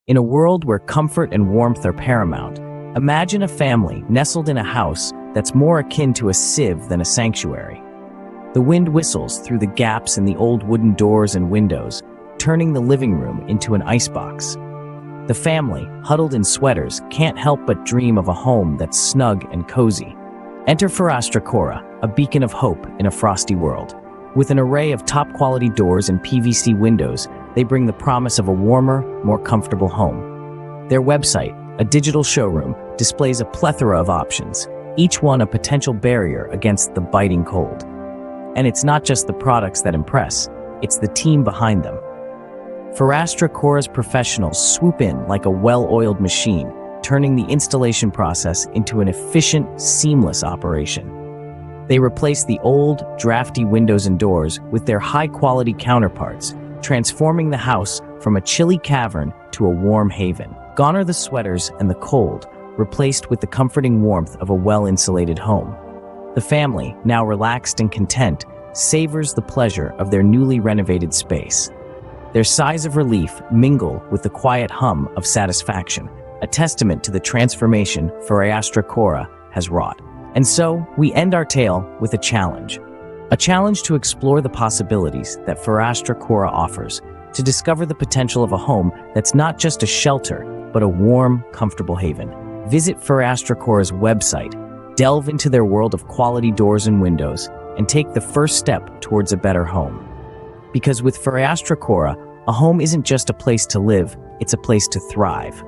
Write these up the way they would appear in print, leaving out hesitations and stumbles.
In a world where comfort and warmth are paramount, imagine a family nestled in a house that's more akin to a sieve than a sanctuary. The wind whistles through the gaps in the old wooden doors and windows, turning the living room into an icebox. The family, huddled in sweaters, can't help but dream of a home that's snug and cozy. Enter Fereastra Cora, a beacon of hope in a frosty world. With an array of top-quality doors and PVC windows, they bring the promise of a warmer, more comfortable home. Their website, a digital showroom, displays a plethora of options, each one a potential barrier against the biting cold. And it's not just the products that impress, it's the team behind them. Fereastra Cora's professionals swoop in like a well-oiled machine, turning the installation process into an efficient, seamless operation. They replace the old, drafty windows and doors with their high-quality counterparts, transforming the house from a chilly cavern to a warm haven. Gone are the sweaters and the cold, replaced with the comforting warmth of a well-insulated home. The family, now relaxed and content, savors the pleasure of their newly renovated space. Their sighs of relief mingle with the quiet hum of satisfaction, a testament to the transformation Fereastra Cora has wrought. And so, we end our tale with a challenge. A challenge to explore the possibilities that Fereastra Cora offers, to discover the potential of a home that's not just a shelter, but a warm, comfortable haven. Visit Fereastra Cora's website, delve into their world of quality doors and windows, and take the first step towards a better home. Because with Fereastra Cora, a home isn't just a place to live, it's a place to thrive.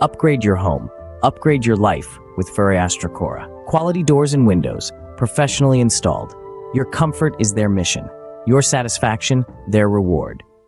Upgrade your home, upgrade your life with Fereastra Cora. Quality doors and windows, professionally installed. Your comfort is their mission, your satisfaction, their reward.